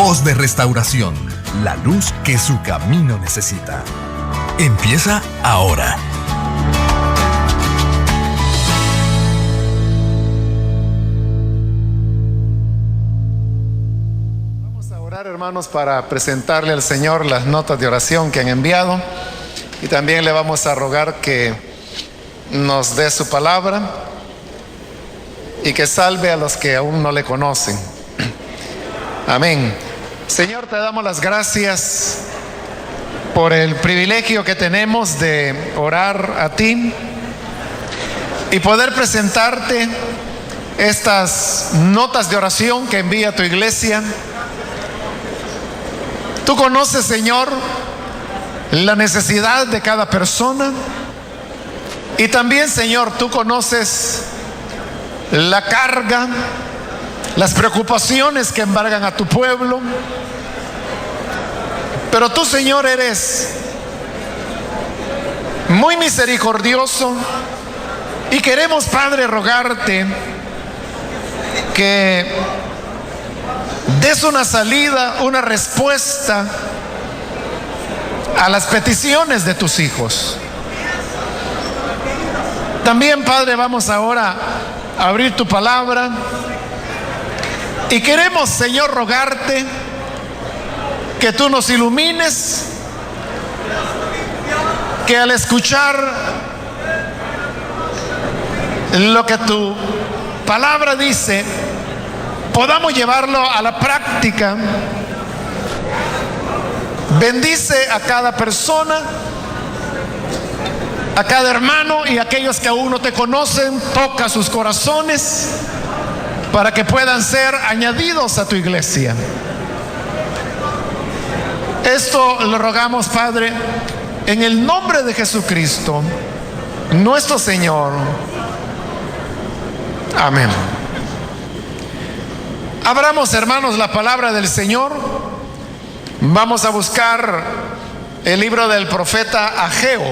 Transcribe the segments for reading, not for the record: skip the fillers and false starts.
Voz de restauración, la luz que su camino necesita. Empieza ahora. Vamos a orar, hermanos, para presentarle al Señor las notas de oración que han enviado, y también le vamos a rogar que nos dé su palabra y que salve a los que aún no le conocen. Amén. Señor, te damos las gracias por el privilegio que tenemos de orar a ti y poder presentarte estas notas de oración que envía tu iglesia. Tú conoces, Señor, la necesidad de cada persona, y también, Señor, tú conoces la carga, las preocupaciones que embargan a tu pueblo. Pero tú, Señor, eres muy misericordioso, y queremos, Padre, rogarte que des una salida, una respuesta a las peticiones de tus hijos. También, Padre, vamos ahora a abrir tu palabra, y queremos, Señor, rogarte que tú nos ilumines, que al escuchar lo que tu palabra dice, podamos llevarlo a la práctica. Bendice a cada persona, a cada hermano, y a aquellos que aún no te conocen, toca sus corazones para que puedan ser añadidos a tu iglesia. Esto lo rogamos, Padre, en el nombre de Jesucristo, nuestro Señor. Amén. Abramos, hermanos, la palabra del Señor. Vamos a buscar el libro del profeta Ageo.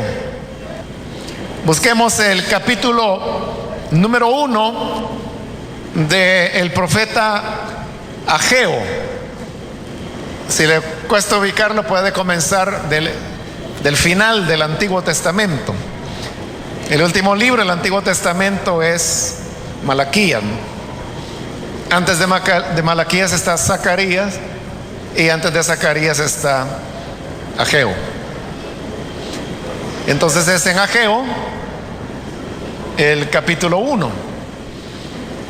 Busquemos el capítulo número 1 del profeta Ageo. Si le cuesta ubicarlo, puede comenzar del final del Antiguo Testamento. El último libro del Antiguo Testamento es Malaquías. Antes de Malaquías está Zacarías, y antes de Zacarías está Ageo. Entonces es en Ageo el capítulo 1.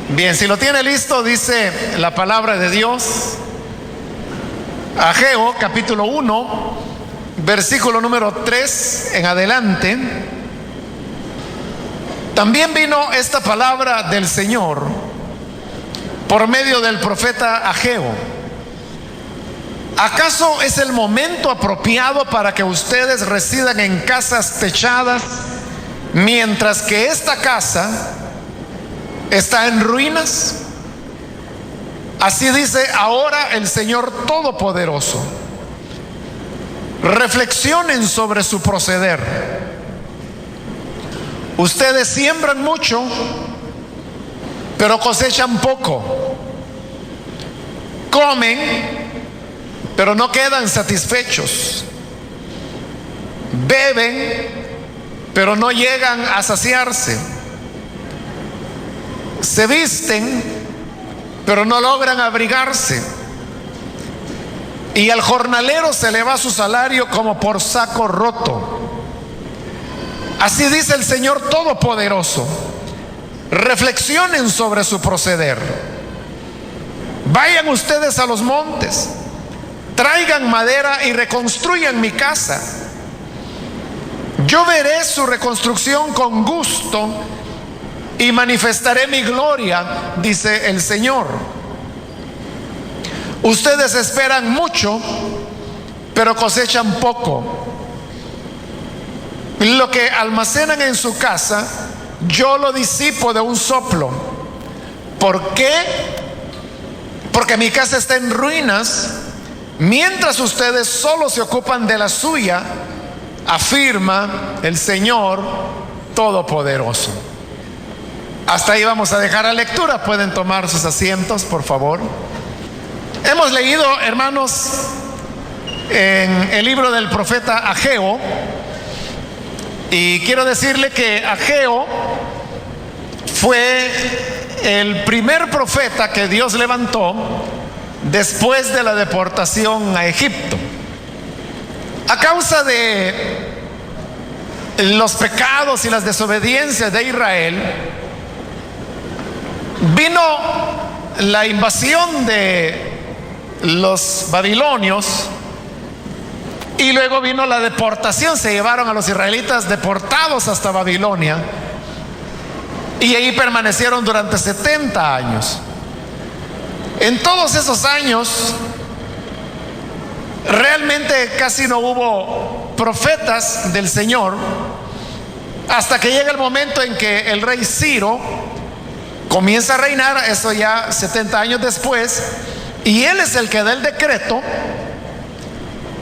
Bien, si lo tiene listo, dice la palabra de Dios. Ageo capítulo 1, versículo número 3 en adelante. También vino esta palabra del Señor por medio del profeta Ageo. ¿Acaso es el momento apropiado para que ustedes residan en casas techadas, mientras que esta casa está en ruinas? Así dice ahora el Señor Todopoderoso. Reflexionen sobre su proceder. Ustedes siembran mucho, pero cosechan poco. Comen, pero no quedan satisfechos. Beben, pero no llegan a saciarse. Se visten, pero no logran abrigarse. Y al jornalero se le va su salario como por saco roto. Así dice el Señor Todopoderoso. Reflexionen sobre su proceder. Vayan ustedes a los montes, traigan madera y reconstruyan mi casa. Yo veré su reconstrucción con gusto y manifestaré mi gloria, dice el Señor. Ustedes esperan mucho, pero cosechan poco. Lo que almacenan en su casa, yo lo disipo de un soplo. ¿Por qué? Porque mi casa está en ruinas, mientras ustedes solo se ocupan de la suya, afirma el Señor Todopoderoso. Hasta ahí vamos a dejar la lectura. Pueden tomar sus asientos, por favor. Hemos leído, hermanos, en el libro del profeta Ageo, y quiero decirle que Ageo fue el primer profeta que Dios levantó después de la deportación a Egipto. A causa de los pecados y las desobediencias de Israel, vino la invasión de los babilonios y luego vino la deportación. Se llevaron a los israelitas deportados hasta Babilonia y ahí permanecieron durante 70 años. En todos esos años realmente casi no hubo profetas del Señor, hasta que llega el momento en que el rey Ciro comienza a reinar, eso ya 70 años después, y él es el que da el decreto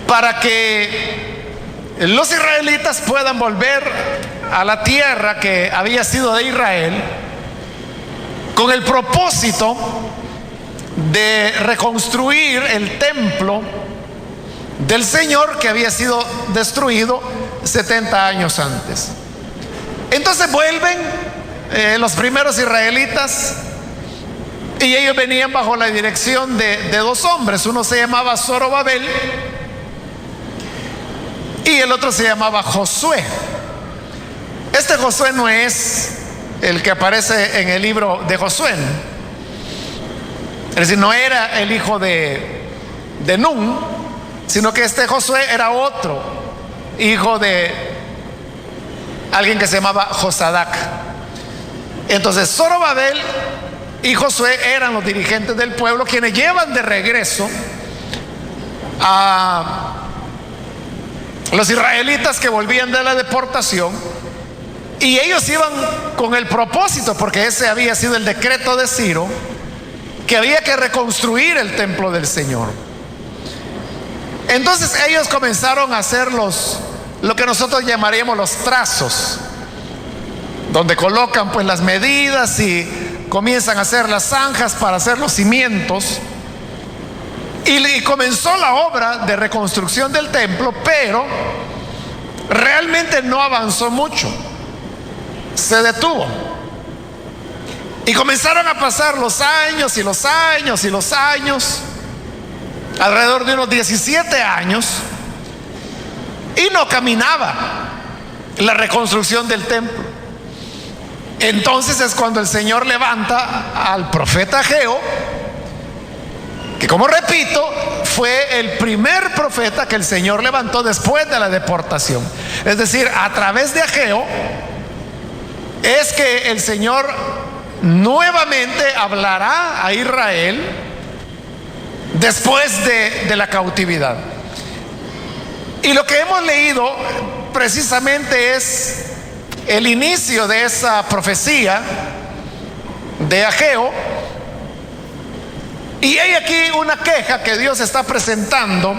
para que los israelitas puedan volver a la tierra que había sido de Israel, con el propósito de reconstruir el templo del Señor que había sido destruido 70 años antes. Entonces vuelven los primeros israelitas, y ellos venían bajo la dirección de dos hombres. Uno se llamaba Zorobabel y el otro se llamaba Josué. Este Josué no es el que aparece en el libro de Josué, es decir, no era el hijo de Nun, sino que este Josué era otro hijo de alguien que se llamaba Josadac. Entonces Zorobabel y Josué eran los dirigentes del pueblo, quienes llevan de regreso a los israelitas que volvían de la deportación, y ellos iban con el propósito, porque ese había sido el decreto de Ciro, que había que reconstruir el templo del Señor. Entonces ellos comenzaron a hacer lo que nosotros llamaríamos los trazos, donde colocan pues las medidas y comienzan a hacer las zanjas para hacer los cimientos, y comenzó la obra de reconstrucción del templo, pero realmente no avanzó mucho, se detuvo. Y comenzaron a pasar los años y los años y los años, alrededor de unos 17 años, y no caminaba la reconstrucción del templo. Entonces es cuando el Señor levanta al profeta Ageo, que, como repito, fue el primer profeta que el Señor levantó después de la deportación. Es decir, a través de Ageo es que el Señor nuevamente hablará a Israel después de la cautividad. Y lo que hemos leído precisamente es el inicio de esa profecía de Ageo, y hay aquí una queja que Dios está presentando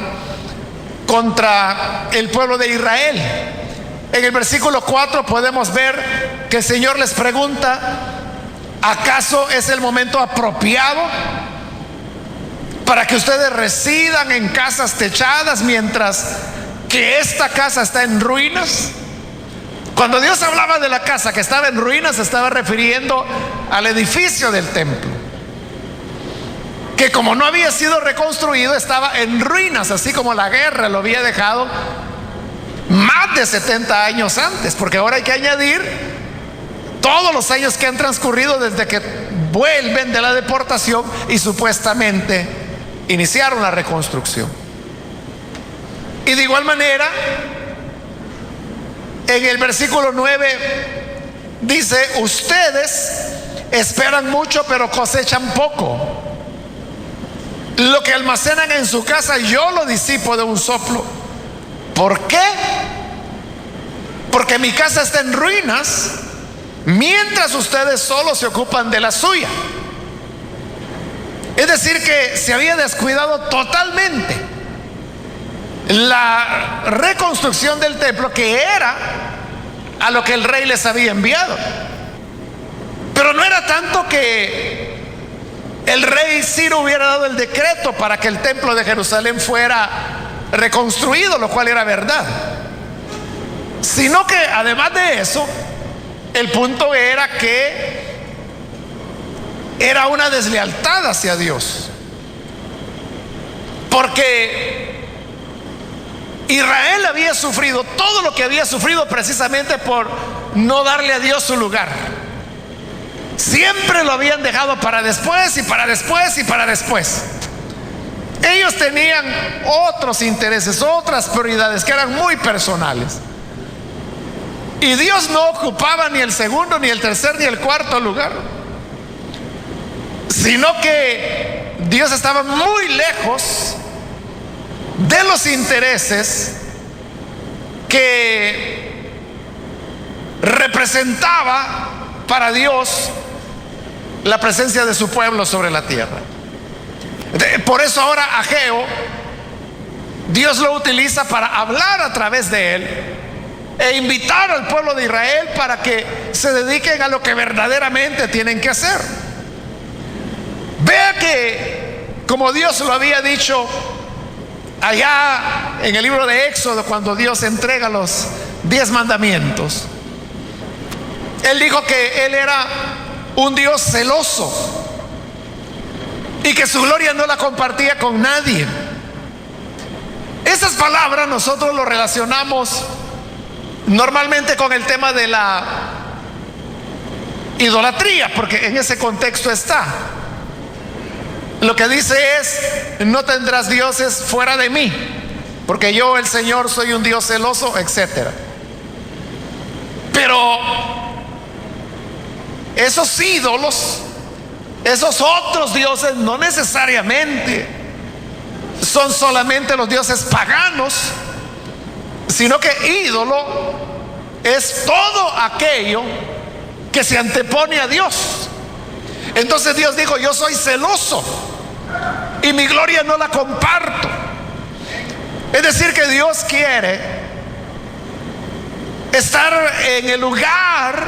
contra el pueblo de Israel. En el versículo 4 podemos ver que el Señor les pregunta: ¿acaso es el momento apropiado para que ustedes residan en casas techadas mientras que esta casa está en ruinas? Cuando Dios hablaba de la casa que estaba en ruinas, se estaba refiriendo al edificio del templo, que, como no había sido reconstruido, estaba en ruinas, así como la guerra lo había dejado más de 70 años antes, porque ahora hay que añadir todos los años que han transcurrido desde que vuelven de la deportación y supuestamente iniciaron la reconstrucción. Y de igual manera, en el versículo 9 dice: ustedes esperan mucho pero cosechan poco. Lo que almacenan en su casa yo lo disipo de un soplo. ¿Por qué? Porque mi casa está en ruinas, mientras ustedes solo se ocupan de la suya. Es decir, que se había descuidado totalmente la reconstrucción del templo, que era a lo que el rey les había enviado. Pero no era tanto que el rey les había enviado, sino que ellos, como no habían sido reconstruidos, estaban en ruinas, así como la guerra lo había dejado más de 70 años antes, porque ahora hay que añadir todos los años que han transcurrido desde que vuelven de la deportación y supuestamente iniciaron la reconstrucción. Y de igual manera, el rey Ciro hubiera dado el decreto para que el templo de Jerusalén fuera reconstruido, lo cual era verdad. Sino que además de eso, el punto era que era una deslealtad hacia Dios, porque Israel había sufrido todo lo que había sufrido precisamente por no darle a Dios su lugar. Siempre lo habían dejado para después y para después y para después. Ellos tenían otros intereses, otras prioridades que eran muy personales. Y Dios no ocupaba ni el segundo, ni el tercer, ni el cuarto lugar, sino que Dios estaba muy lejos de los intereses que representaba para Dios la presencia de su pueblo sobre la tierra. Por eso ahora Ageo, Dios lo utiliza para hablar a través de él e invitar al pueblo de Israel para que se dediquen a lo que verdaderamente tienen que hacer. Vea que, como Dios lo había dicho allá en el libro de Éxodo, cuando Dios entrega los 10 mandamientos, Él dijo que Él era un Dios celoso y que su gloria no la compartía con nadie. Esas palabras nosotros lo relacionamos normalmente con el tema de la idolatría, porque en ese contexto está. Lo que dice es: no tendrás dioses fuera de mí, porque yo, el Señor, soy un Dios celoso, etc. Pero esos ídolos, esos otros dioses, no necesariamente son solamente los dioses paganos, sino que ídolo es todo aquello que se antepone a Dios. Entonces Dios dijo: yo soy celoso y mi gloria no la comparto. Es decir, que Dios quiere estar en el lugar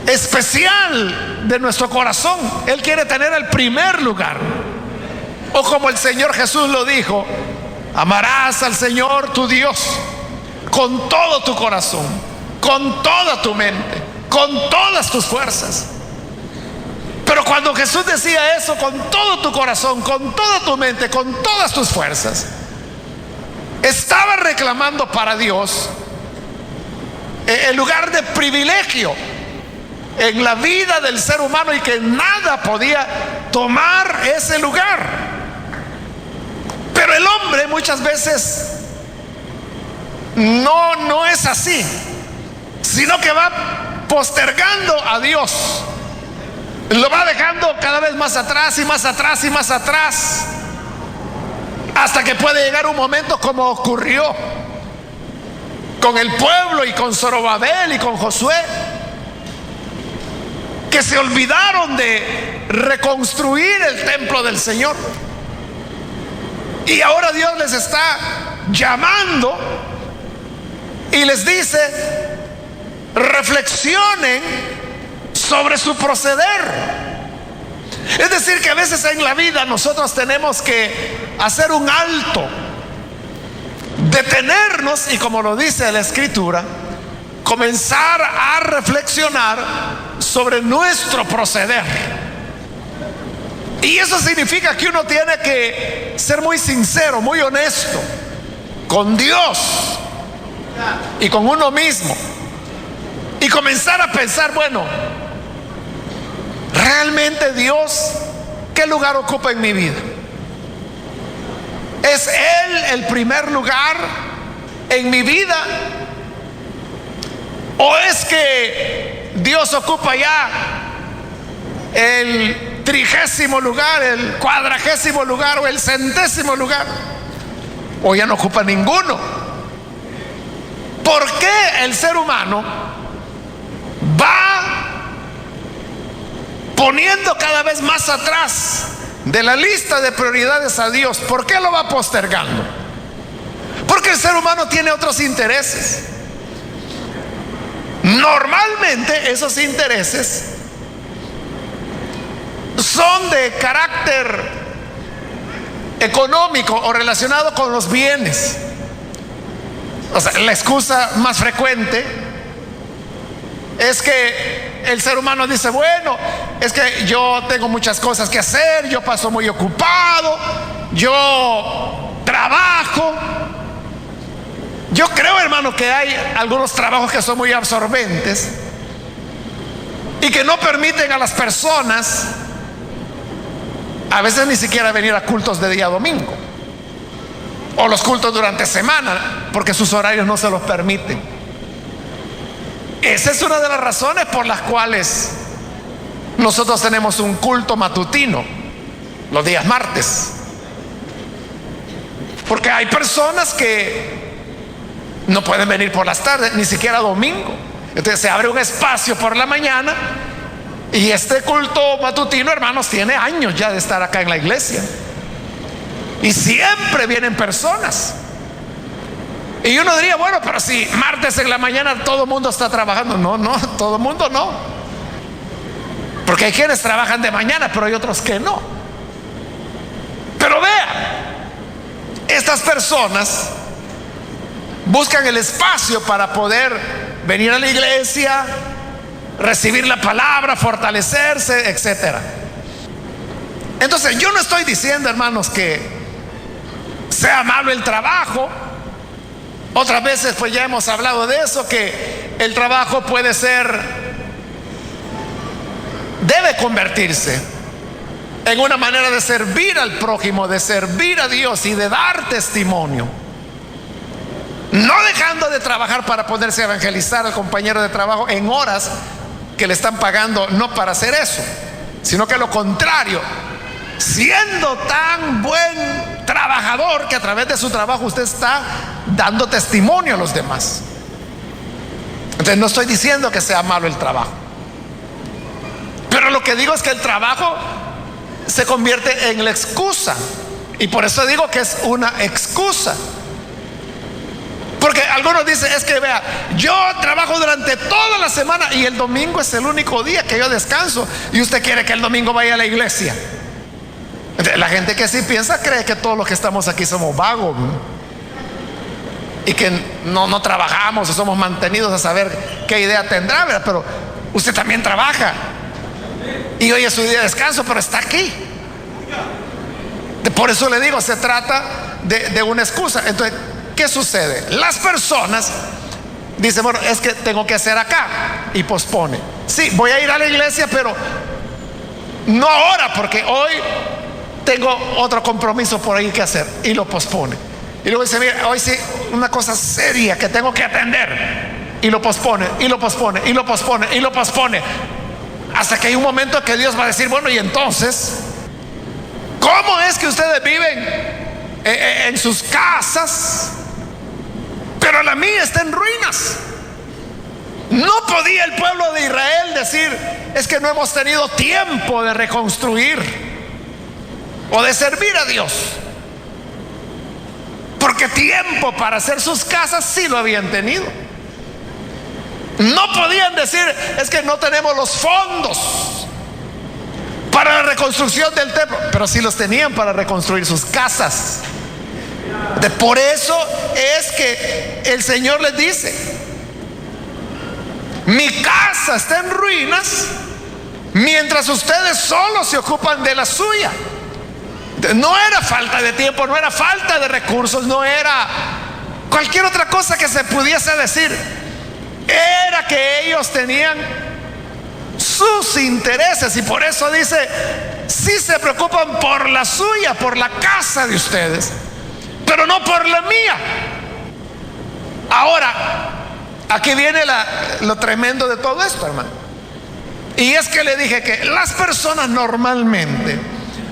especial de nuestro corazón. Él quiere tener el primer lugar. O como el Señor Jesús lo dijo: amarás al Señor tu Dios con todo tu corazón, con toda tu mente, con todas tus fuerzas. Pero cuando Jesús decía eso, con todo tu corazón, con toda tu mente, con todas tus fuerzas, estaba reclamando para Dios el lugar de privilegio en la vida del ser humano, y que nada podía tomar ese lugar. Pero el hombre muchas veces no es así, sino que va postergando a Dios, lo va dejando cada vez más atrás y más atrás y más atrás, hasta que puede llegar un momento, como ocurrió con el pueblo y con Zorobabel y con Josué, que se olvidaron de reconstruir el templo del Señor. Y ahora Dios les está llamando y les dice: reflexionen sobre su proceder. Es decir, que a veces en la vida nosotros tenemos que hacer un alto, detenernos y, como lo dice la Escritura, comenzar a reflexionar sobre nuestro proceder. Y eso significa que uno tiene que ser muy sincero, muy honesto con Dios y con uno mismo, y comenzar a pensar: bueno, ¿realmente Dios qué lugar ocupa en mi vida? ¿Es Él el primer lugar en mi vida? ¿O es que Dios ocupa ya el 30º lugar, el 40º lugar o el 100º lugar? ¿O ya no ocupa ninguno? ¿Por qué el ser humano va poniendo cada vez más atrás de la lista de prioridades a Dios? ¿Por qué lo va postergando? Porque el ser humano tiene otros intereses. Normalmente esos intereses son de carácter económico o relacionado con los bienes. O sea, la excusa más frecuente es que el ser humano dice, bueno, es que yo tengo muchas cosas que hacer, yo paso muy ocupado, yo trabajo. Yo creo, hermano, que hay algunos trabajos que son muy absorbentes y que no permiten a las personas a veces ni siquiera venir a cultos de día domingo o los cultos durante semana, porque sus horarios no se los permiten. Esa es una de las razones por las cuales nosotros tenemos un culto matutino los días martes, porque hay personas que no pueden venir por las tardes, ni siquiera domingo. Entonces se abre un espacio por la mañana. Y este culto matutino, hermanos, tiene años ya de estar acá en la iglesia. Y siempre vienen personas. Y uno diría, bueno, pero si martes en la mañana todo el mundo está trabajando. No, todo el mundo no. Porque hay quienes trabajan de mañana, pero hay otros que no. Pero vea, estas personas buscan el espacio para poder venir a la iglesia, recibir la palabra, fortalecerse, etcétera. Entonces yo no estoy diciendo, hermanos, que sea malo el trabajo. Otras veces pues ya hemos hablado de eso, que el trabajo debe convertirse en una manera de servir al prójimo, de servir a Dios y de dar testimonio. No dejando de trabajar para poderse evangelizar al compañero de trabajo en horas que le están pagando no para hacer eso, sino que lo contrario, siendo tan buen trabajador que a través de su trabajo usted está dando testimonio a los demás. Entonces no estoy diciendo que sea malo el trabajo, pero lo que digo es que el trabajo se convierte en la excusa, y por eso digo que es una excusa. Porque algunos dicen, es que vea, yo trabajo durante toda la semana y el domingo es el único día que yo descanso, y usted quiere que el domingo vaya a la iglesia. La gente que sí piensa cree que todos los que estamos aquí somos vagos, ¿no? Y que no trabajamos o somos mantenidos a saber qué idea tendrá, ¿verdad? Pero usted también trabaja y hoy es su día de descanso, pero está aquí. Por eso le digo, se trata de una excusa. Entonces, ¿qué sucede? Las personas dicen, bueno, es que tengo que hacer acá, y pospone. Sí, voy a ir a la iglesia, pero no ahora, porque hoy tengo otro compromiso por ahí que hacer, y lo pospone. Y luego dice, mira, hoy sí, una cosa seria que tengo que atender, y lo pospone, y lo pospone, y lo pospone, y lo pospone, hasta que hay un momento que Dios va a decir, bueno, y entonces, ¿cómo es que ustedes viven en sus casas, pero la mía está en ruinas? No podía el pueblo de Israel decir, es que no hemos tenido tiempo de reconstruir o de servir a Dios, porque tiempo para hacer sus casas sí lo habían tenido. No podían decir, es que no tenemos los fondos para la reconstrucción del templo, pero sí los tenían para reconstruir sus casas. Por eso es que el Señor les dice, mi casa está en ruinas, mientras ustedes solo se ocupan de la suya. No era falta de tiempo, no era falta de recursos, no era cualquier otra cosa que se pudiese decir. Era que ellos tenían sus intereses, y por eso dice, sí se preocupan por la suya, por la casa de ustedes, pero no por la mía. Ahora, aquí viene lo tremendo de todo esto, hermano. Y es que le dije que las personas normalmente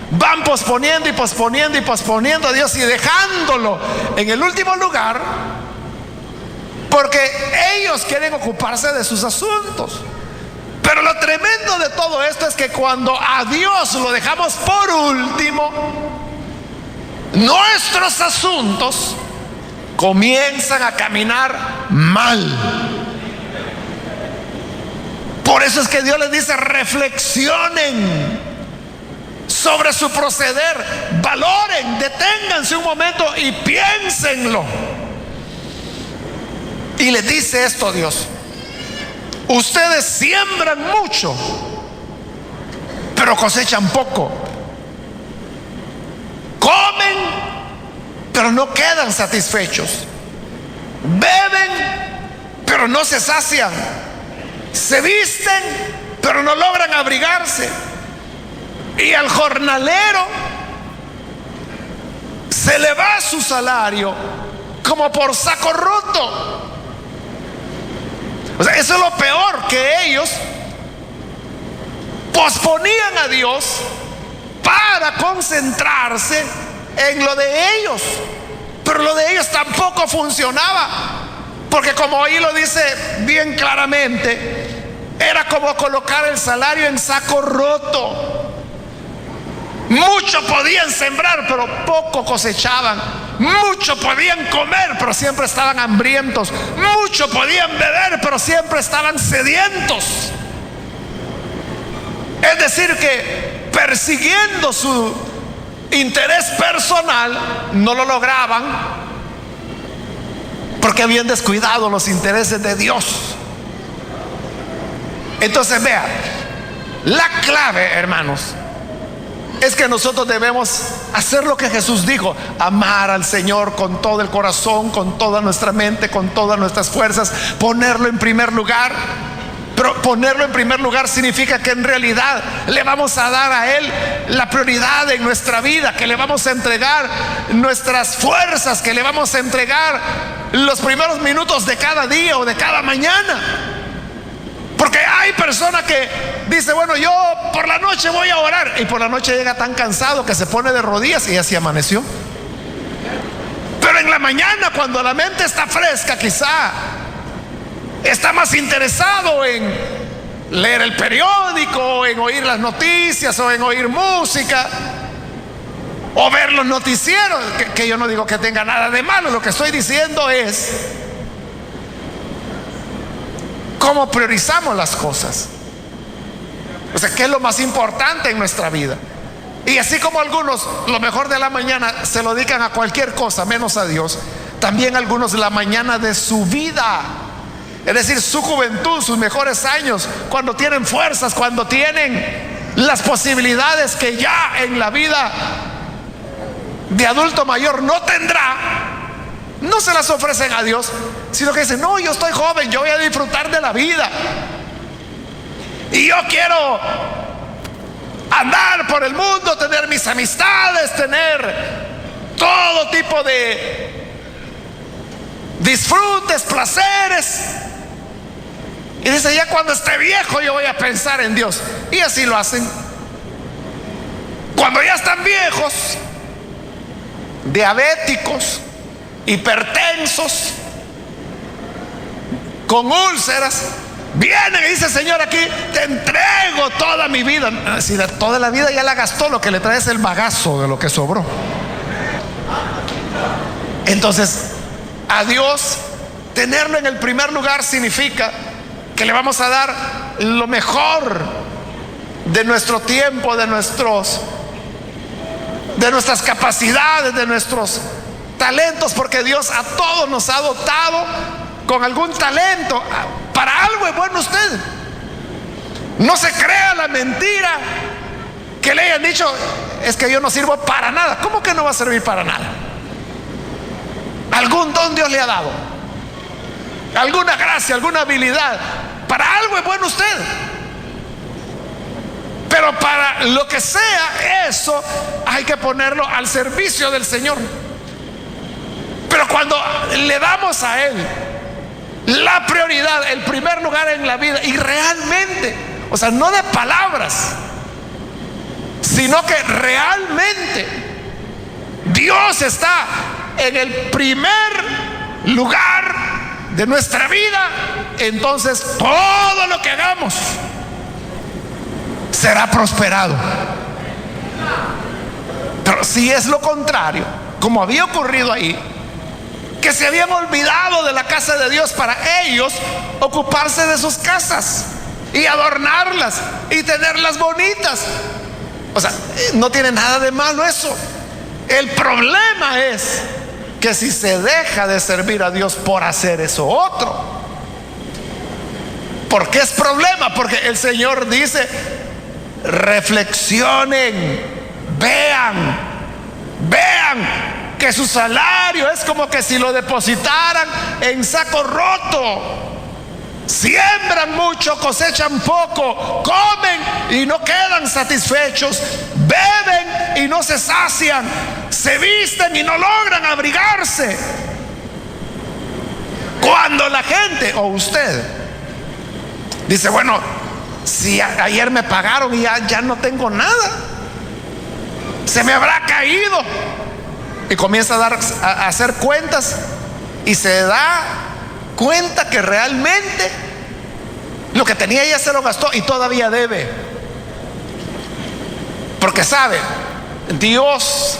van posponiendo y posponiendo y posponiendo a Dios y dejándolo en el último lugar, porque ellos quieren ocuparse de sus asuntos. Pero lo tremendo de todo esto es que cuando a Dios lo dejamos por último, nuestros asuntos comienzan a caminar mal. Por eso es que Dios les dice, reflexionen sobre su proceder. Valoren, deténganse un momento y piénsenlo. Y les dice esto Dios: ustedes siembran mucho, pero cosechan poco. Comen, pero no quedan satisfechos. Beben, pero no se sacian. Se visten, pero no logran abrigarse. Y al jornalero se le va su salario como por saco roto. O sea, eso es lo peor, que ellos posponían a Dios para concentrarse en lo de ellos. Pero lo de ellos tampoco funcionaba, porque como ahí lo dice bien claramente, era como colocar el salario en saco roto. Mucho podían sembrar, pero poco cosechaban. Mucho podían comer, pero siempre estaban hambrientos. Mucho podían beber, pero siempre estaban sedientos. Es decir, que persiguiendo su interés personal no lo lograban, porque habían descuidado los intereses de Dios. Entonces, vea, la clave, hermanos, es que nosotros debemos hacer lo que Jesús dijo: amar al Señor con todo el corazón, con toda nuestra mente, con todas nuestras fuerzas, ponerlo en primer lugar. Pero ponerlo en primer lugar significa que en realidad le vamos a dar a Él la prioridad en nuestra vida, que le vamos a entregar nuestras fuerzas, que le vamos a entregar los primeros minutos de cada día o de cada mañana. Porque hay personas que dicen: bueno, yo por la noche voy a orar, y por la noche llega tan cansado que se pone de rodillas y así amaneció. Pero en la mañana, cuando la mente está fresca, quizá está más interesado en leer el periódico, en oír las noticias, o en oír música, o ver los noticieros, que yo no digo que tenga nada de malo. Lo que estoy diciendo es cómo priorizamos las cosas. O sea, ¿qué es lo más importante en nuestra vida? Y así como algunos lo mejor de la mañana se lo dedican a cualquier cosa menos a Dios, también algunos la mañana de su vida, es decir, su juventud, sus mejores años, cuando tienen fuerzas, cuando tienen las posibilidades que ya en la vida de adulto mayor no tendrá, no se las ofrecen a Dios, sino que dicen: no, yo estoy joven, yo voy a disfrutar de la vida, y yo quiero andar por el mundo, tener mis amistades, tener todo tipo de disfrutes, placeres. Y dice: ya cuando esté viejo yo voy a pensar en Dios. Y así lo hacen. Cuando ya están viejos, diabéticos, hipertensos, con úlceras, vienen y dicen: Señor, aquí te entrego toda mi vida. Si toda la vida ya la gastó, lo que le trae es el bagazo de lo que sobró. Entonces, a Dios tenerlo en el primer lugar significa que le vamos a dar lo mejor de nuestro tiempo, de nuestras capacidades, de nuestros talentos, porque Dios a todos nos ha dotado con algún talento. Para algo es bueno usted. No se crea la mentira que le hayan dicho: es que yo no sirvo para nada. ¿Cómo que no va a servir para nada? Algún don Dios le ha dado, alguna gracia, alguna habilidad. Para algo es bueno usted. Pero para lo que sea, eso hay que ponerlo al servicio del Señor. Pero cuando le damos a Él la prioridad, el primer lugar en la vida, y realmente, o sea, no de palabras, sino que realmente Dios está en el primer lugar de nuestra vida, entonces todo lo que hagamos será prosperado. Pero si es lo contrario, como había ocurrido ahí, que se habían olvidado de la casa de Dios para ellos ocuparse de sus casas y adornarlas y tenerlas bonitas, O sea, no tiene nada de malo eso. El problema es que si se deja de servir a Dios por hacer eso otro. ¿Por qué es problema? Porque el Señor dice: reflexionen, vean que su salario es como que si lo depositaran en saco roto. Siembran mucho, cosechan poco, comen y no quedan satisfechos, beben y no se sacian, se visten y no logran abrigarse. Cuando la gente o usted dice: bueno, si ayer me pagaron y ya no tengo nada, se me habrá caído, y comienza a hacer cuentas y se da cuenta que realmente lo que tenía ya se lo gastó y todavía debe. Porque sabe, Dios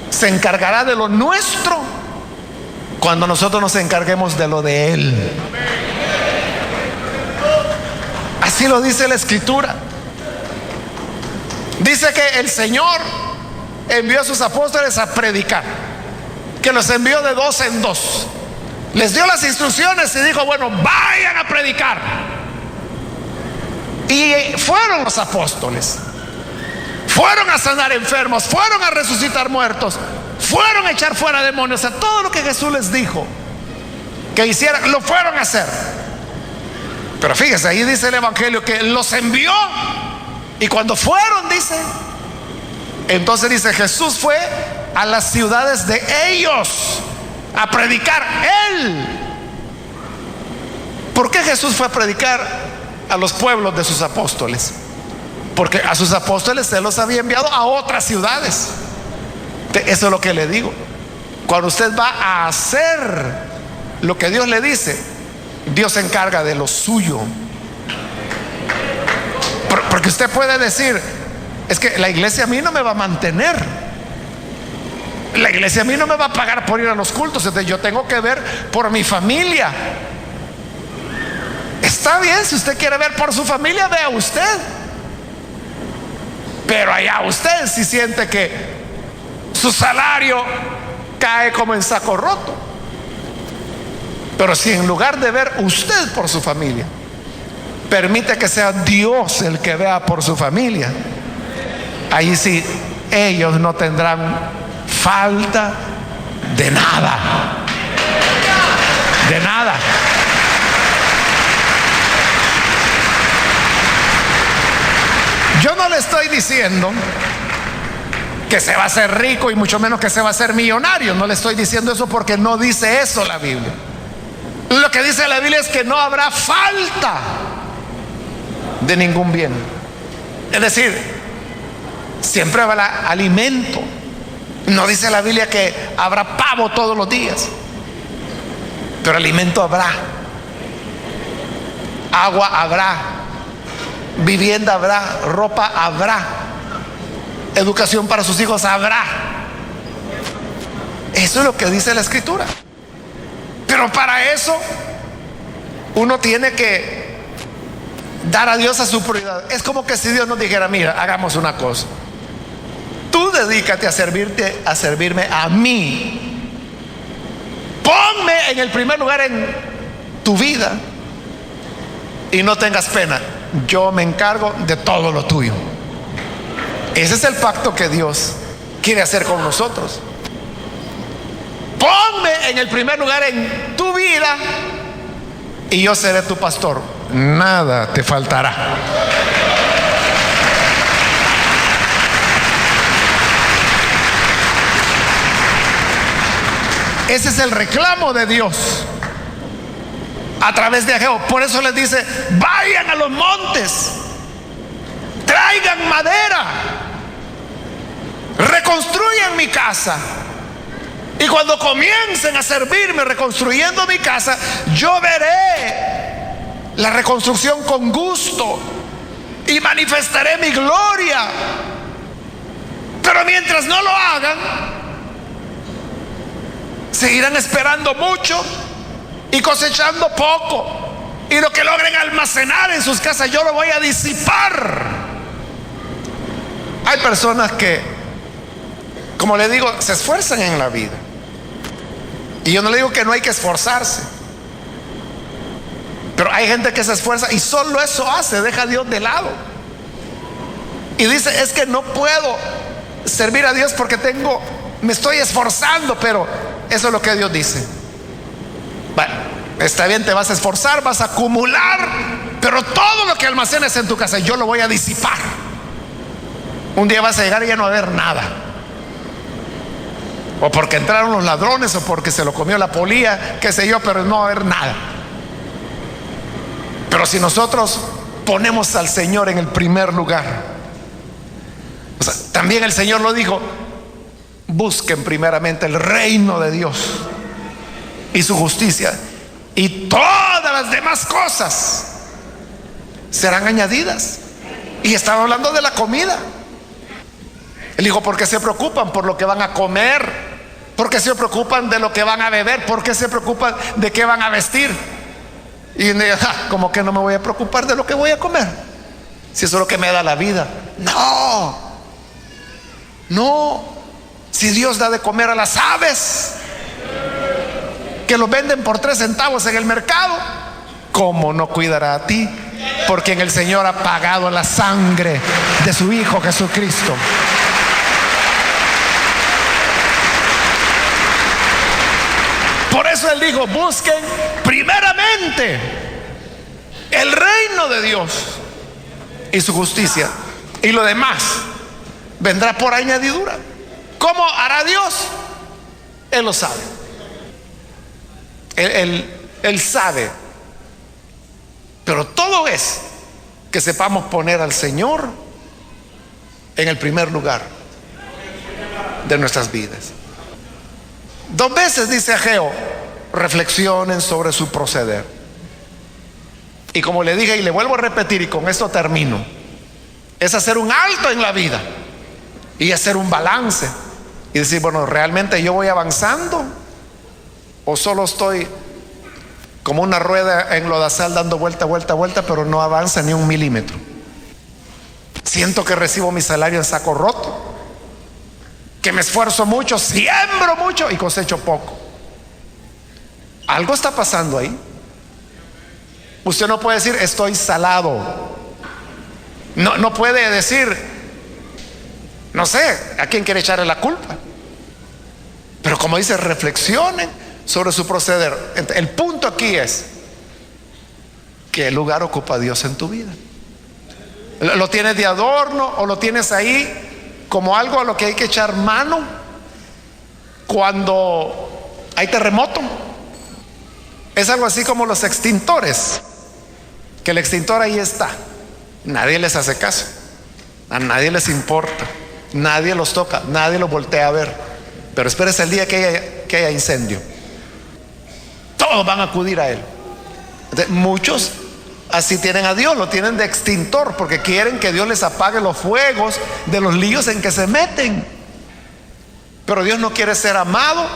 se encargará de lo nuestro cuando nosotros nos encarguemos de lo de Él. Así lo dice la Escritura. Dice que el Señor envió a sus apóstoles a predicar, que los envió de 2 en 2. Les dio las instrucciones y dijo: bueno, vayan a predicar. Y fueron los apóstoles, fueron a sanar enfermos, fueron a resucitar muertos, fueron a echar fuera demonios. O sea, todo lo que Jesús les dijo que hicieran, lo fueron a hacer. Pero fíjese, ahí dice el Evangelio que los envió, y cuando fueron, dice, entonces dice: Jesús fue a las ciudades de ellos a predicar Él. ¿Por qué Jesús fue a predicar a los pueblos de sus apóstoles? Porque a sus apóstoles Él los había enviado a otras ciudades. Eso es lo que le digo. Cuando usted va a hacer lo que Dios le dice, Dios se encarga de lo suyo. Porque usted puede decir: es que la iglesia a mí no me va a mantener, la iglesia a mí no me va a pagar por ir a los cultos, entonces yo tengo que ver por mi familia. Está bien, si usted quiere ver por su familia, vea usted. Pero allá usted si siente que su salario cae como en saco roto. Pero si en lugar de ver usted por su familia, permite que sea Dios el que vea por su familia, ahí sí ellos no tendrán falta de nada. De nada. Yo no le estoy diciendo que se va a hacer rico y mucho menos que se va a hacer millonario. No le estoy diciendo eso, porque no dice eso la Biblia. Lo que dice la Biblia es que no habrá falta de ningún bien. Es decir, siempre habrá alimento. No dice la Biblia que habrá pavo todos los días, pero alimento habrá, agua habrá, vivienda habrá, ropa habrá, educación para sus hijos habrá. Eso es lo que dice la Escritura. Pero para eso uno tiene que dar a Dios a su prioridad. Es como que si Dios nos dijera: mira, hagamos una cosa, tú dedícate a servirme a mí, ponme en el primer lugar en tu vida y no tengas pena, yo me encargo de todo lo tuyo. Ese es el pacto que Dios quiere hacer con nosotros. Ponme en el primer lugar en tu vida y yo seré tu pastor, nada te faltará. Ese es el reclamo de Dios a través de Ageo. Por eso les dice: vayan a los montes, traigan madera, reconstruyan mi casa, y cuando comiencen a servirme reconstruyendo mi casa, yo veré la reconstrucción con gusto y manifestaré mi gloria. Pero mientras no lo hagan, seguirán esperando mucho y cosechando poco, y lo que logren almacenar en sus casas yo lo voy a disipar. Hay personas que, como le digo, se esfuerzan en la vida. Y yo no le digo que no hay que esforzarse, pero hay gente que se esfuerza y solo eso hace, deja a Dios de lado. Y dice, es que no puedo servir a Dios porque me estoy esforzando, pero eso es lo que Dios dice. Bueno, está bien, te vas a esforzar, vas a acumular, pero todo lo que almacenes en tu casa, yo lo voy a disipar. Un día vas a llegar y ya no va a haber nada. O porque entraron los ladrones, o porque se lo comió la polilla, qué sé yo, pero no va a haber nada. Pero si nosotros ponemos al Señor en el primer lugar, o sea, también el Señor lo dijo, busquen primeramente el reino de Dios y su justicia, y todas las demás cosas serán añadidas. Y estaba hablando de la comida. Él dijo, ¿por qué se preocupan por lo que van a comer? ¿Por qué se preocupan de lo que van a beber? ¿Por qué se preocupan de qué van a vestir? Y como que no me voy a preocupar de lo que voy a comer, si eso es lo que me da la vida. No, si Dios da de comer a las aves que lo venden por 3 centavos en el mercado, ¿cómo no cuidará a ti? Porque en el Señor ha pagado la sangre de su Hijo Jesucristo. Por eso Él dijo, busquen primeramente el reino de Dios y su justicia, y lo demás vendrá por añadidura. ¿Cómo hará Dios? Él lo sabe. Él sabe. Pero todo es que sepamos poner al Señor en el primer lugar de nuestras vidas. 2 veces dice Ageo, reflexionen sobre su proceder. Y como le dije y le vuelvo a repetir, y con esto termino, es hacer un alto en la vida y hacer un balance y decir, bueno, ¿realmente yo voy avanzando o solo estoy como una rueda en lodazal dando vuelta, pero no avanza ni 1 milímetro? Siento que recibo mi salario en saco roto, que me esfuerzo mucho, siembro mucho y cosecho poco. Algo está pasando ahí. Usted no puede decir estoy salado. No puede decir, no sé, ¿a quién quiere echarle la culpa? Pero como dice, reflexionen sobre su proceder. El punto aquí es, ¿qué lugar ocupa Dios en tu vida? ¿Lo tienes de adorno o lo tienes ahí como algo a lo que hay que echar mano cuando hay terremoto? Es algo así como los extintores, que el extintor ahí está, nadie les hace caso, a nadie les importa, nadie los toca, nadie los voltea a ver, pero espérese el día que haya incendio, todos van a acudir a él. Entonces, muchos así tienen a Dios, lo tienen de extintor, porque quieren que Dios les apague los fuegos de los líos en que se meten. Pero Dios no quiere ser amado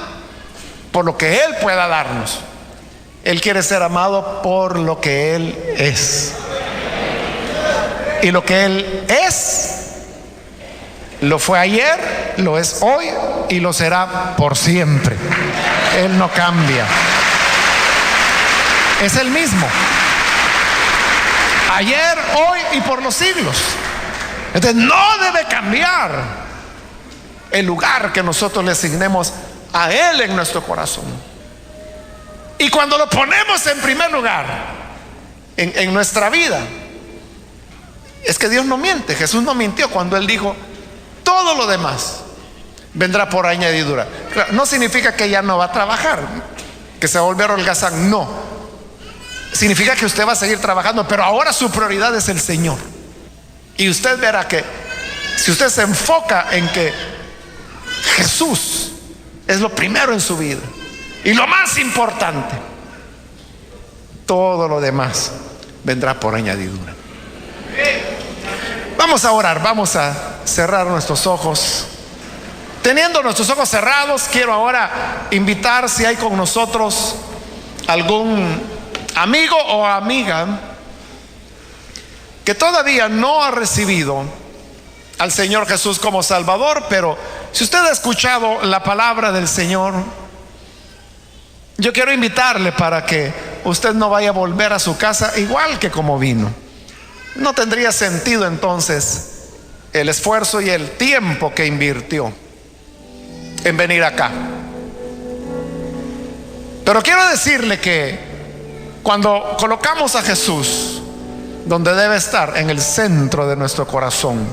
por lo que Él pueda darnos. Él quiere ser amado por lo que Él es. Y lo que Él es, lo fue ayer, lo es hoy y lo será por siempre. Él no cambia. Es el mismo. Ayer, hoy y por los siglos. Entonces no debe cambiar el lugar que nosotros le asignemos a Él en nuestro corazón. Y cuando lo ponemos en primer lugar en nuestra vida, es que Dios no miente. Jesús no mintió cuando Él dijo, todo lo demás vendrá por añadidura. Claro, no significa que ya no va a trabajar, que se va a volver holgazán, no. Significa que usted va a seguir trabajando, pero ahora su prioridad es el Señor. Y usted verá que si usted se enfoca en que Jesús es lo primero en su vida y lo más importante, todo lo demás vendrá por añadidura. Vamos a orar, vamos a cerrar nuestros ojos. Teniendo nuestros ojos cerrados, quiero ahora invitar, si hay con nosotros algún amigo o amiga que todavía no ha recibido al Señor Jesús como Salvador, pero si usted ha escuchado la palabra del Señor, yo quiero invitarle para que usted no vaya a volver a su casa igual que como vino. No tendría sentido entonces el esfuerzo y el tiempo que invirtió en venir acá. Pero quiero decirle que cuando colocamos a Jesús donde debe estar, en el centro de nuestro corazón,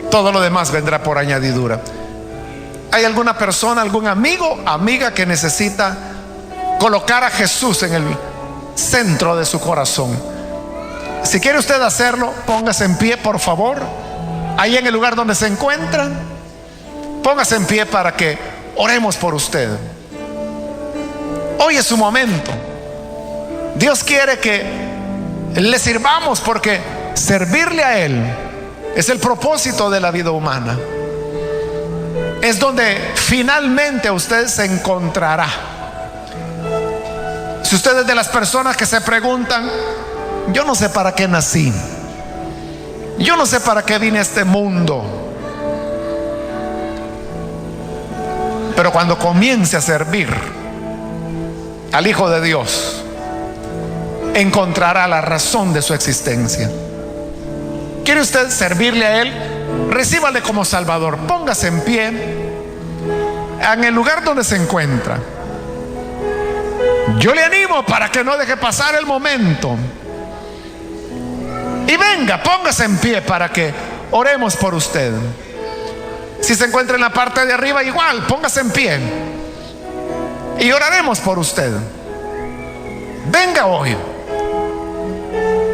todo lo demás vendrá por añadidura. ¿Hay alguna persona, algún amigo, amiga que necesita colocar a Jesús en el centro de su corazón? Si quiere usted hacerlo, póngase en pie, por favor. Ahí en el lugar donde se encuentra, póngase en pie para que oremos por usted. Hoy es su momento. Dios quiere que le sirvamos, porque servirle a Él es el propósito de la vida humana. Es donde finalmente usted se encontrará. Si usted es de las personas que se preguntan: yo no sé para qué nací, yo no sé para qué vine a este mundo, pero cuando comience a servir al Hijo de Dios, encontrará la razón de su existencia. ¿Quiere usted servirle a Él? Recíbale como Salvador. Póngase en pie en el lugar donde se encuentra. Yo le animo para que no deje pasar el momento. Y venga, póngase en pie para que oremos por usted. Si se encuentra en la parte de arriba, igual, póngase en pie y oraremos por usted. Venga hoy.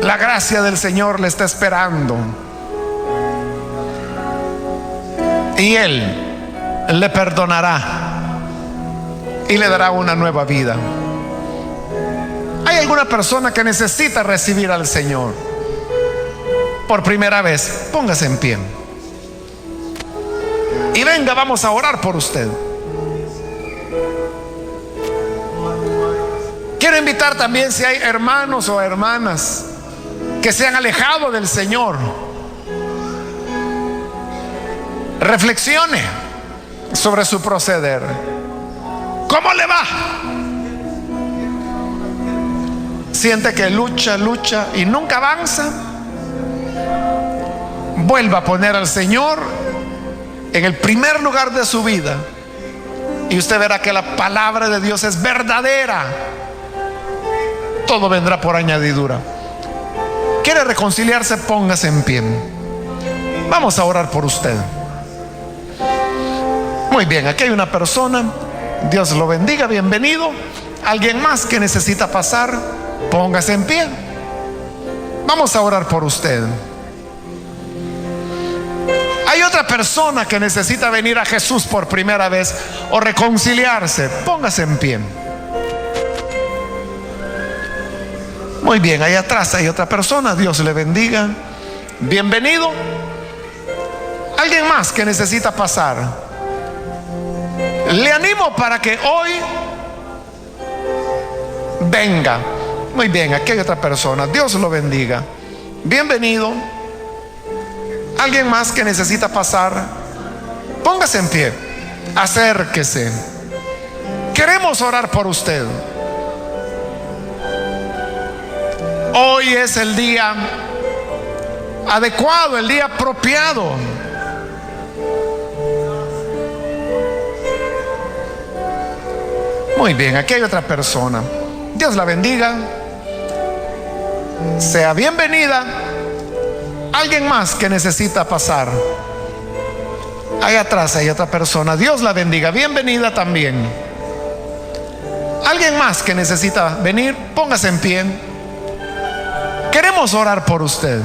La gracia del Señor le está esperando, y Él le perdonará y le dará una nueva vida. ¿Hay alguna persona que necesita recibir al Señor por primera vez? Póngase en pie y venga, vamos a orar por usted. Quiero invitar también, si hay hermanos o hermanas que se han alejado del Señor, reflexione sobre su proceder. ¿Cómo le va? ¿Siente que lucha y nunca avanza? Vuelva a poner al Señor en el primer lugar de su vida, y usted verá que la palabra de Dios es verdadera. Todo vendrá por añadidura. ¿Quiere reconciliarse? Póngase en pie. Vamos a orar por usted. Muy bien, aquí hay una persona. Dios lo bendiga, bienvenido. ¿Alguien más que necesita pasar? Póngase en pie. Vamos a orar por usted. ¿Hay otra persona que necesita venir a Jesús por primera vez o reconciliarse? Póngase en pie. Muy bien, ahí atrás hay otra persona. Dios le bendiga, bienvenido. ¿Alguien más que necesita pasar? Le animo para que hoy venga. Muy bien, aquí hay otra persona. Dios lo bendiga, bienvenido. ¿Alguien más que necesita pasar? Póngase en pie, acérquese. Queremos orar por usted. Hoy es el día adecuado, el día apropiado. Muy bien, aquí hay otra persona. Dios la bendiga. Sea bienvenida. Alguien más que necesita pasar. Ahí atrás hay otra persona. Dios la bendiga, bienvenida también. Alguien más que necesita venir, póngase en pie. Queremos orar por usted.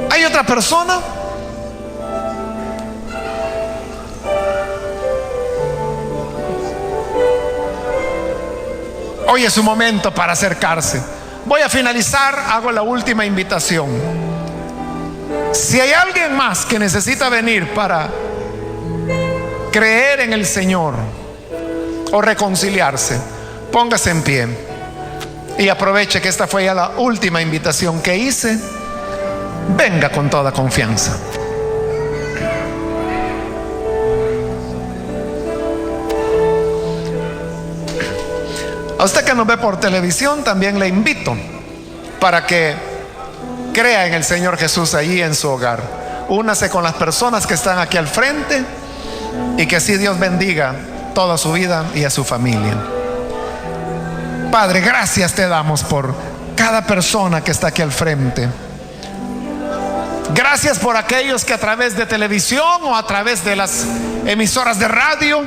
¿Hay otra persona? Hoy es su momento para acercarse. Voy a finalizar, hago la última invitación. Si hay alguien más que necesita venir para creer en el Señor o reconciliarse, póngase en pie. y aproveche que esta fue ya la última invitación que hice, venga con toda confianza. A usted que nos ve por televisión, también le invito para que crea en el Señor Jesús allí en su hogar. Únase con las personas que están aquí al frente y que así Dios bendiga toda su vida y a su familia. Padre, gracias te damos por cada persona que está aquí al frente. Gracias por aquellos que a través de televisión o a través de las emisoras de radio